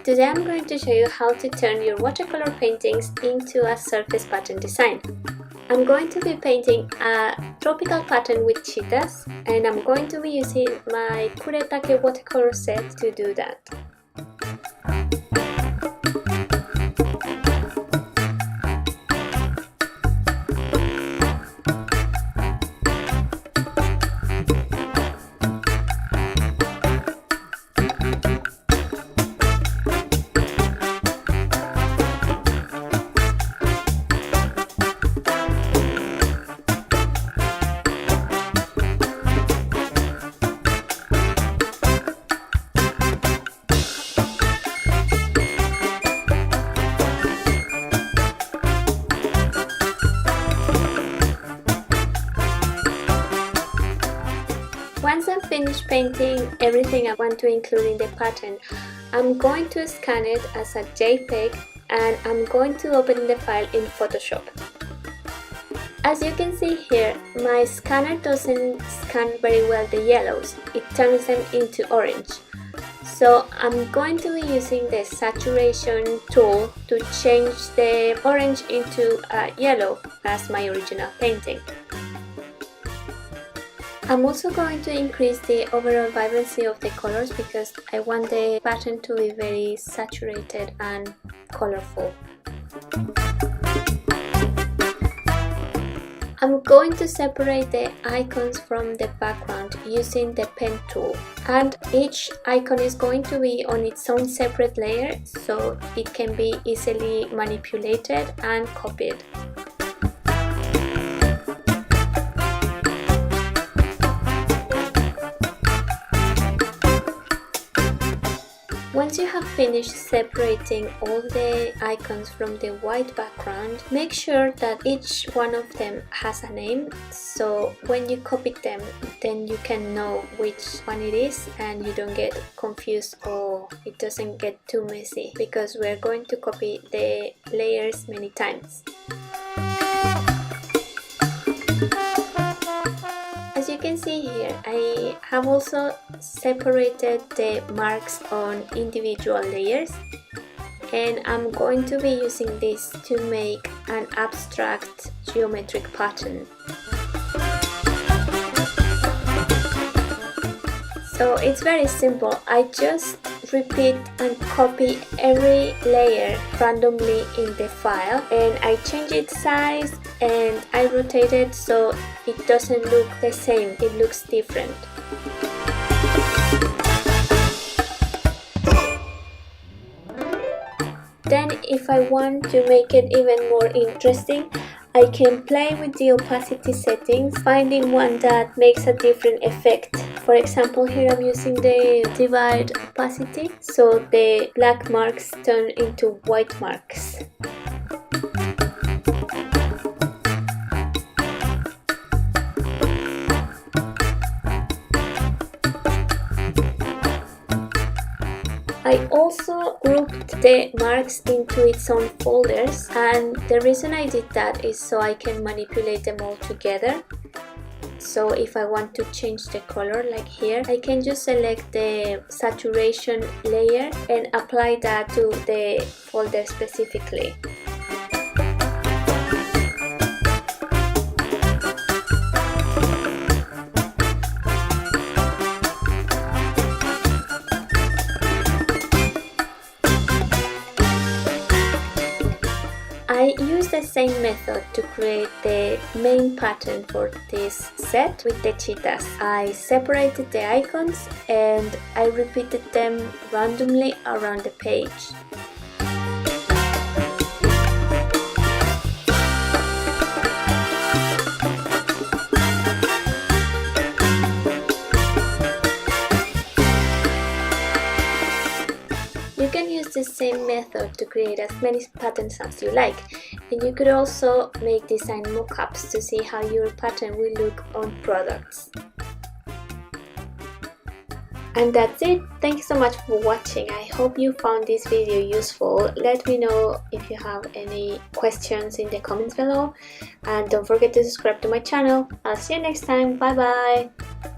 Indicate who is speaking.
Speaker 1: Today I'm going to show you how to turn your watercolor paintings into a surface pattern design. I'm going to be painting a tropical pattern with cheetahs, and I'm going to be using my Kuretake watercolor set to do that. Once I'm finished painting everything I want to include in the pattern, I'm going to scan it as a JPEG and I'm going to open the file in Photoshop. As you can see here, my scanner doesn't scan very well the yellows, it turns them into orange. So I'm going to be using the saturation tool to change the orange into yellow as my original painting. I'm also going to increase the overall vibrancy of the colors because I want the pattern to be very saturated and colorful. I'm going to separate the icons from the background using the pen tool, and each icon is going to be on its own separate layer so it can be easily manipulated and copied. Once you have finished separating all the icons from the white background, make sure that each one of them has a name, so when you copy them, then you can know which one it is and you don't get confused or it doesn't get too messy, because we're going to copy the layers many times. As you can see here, I have also separated the marks on individual layers, and I'm going to be using this to make an abstract geometric pattern. So it's very simple. I just repeat and copy every layer randomly in the file, and I change its size and I rotate it so it doesn't look the same, it looks different. Then if I want to make it even more interesting, I can play with the opacity settings, finding one that makes a different effect. For example, here I'm using the divide opacity, so the black marks turn into white marks. I also grouped the marks into its own folders, and the reason I did that is so I can manipulate them all together. So if I want to change the color, like here, I can just select the saturation layer and apply that to the folder specifically. I use the same method to create the main pattern for this set with the cheetahs. I separated the icons and I repeated them randomly around the page. You can use the same method to create as many patterns as you like, and you could also make design mockups to see how your pattern will look on products. And that's it. Thank you so much for watching. I hope you found this video useful. Let me know if you have any questions in the comments below, and don't forget to subscribe to my channel. I'll see you next time. Bye bye.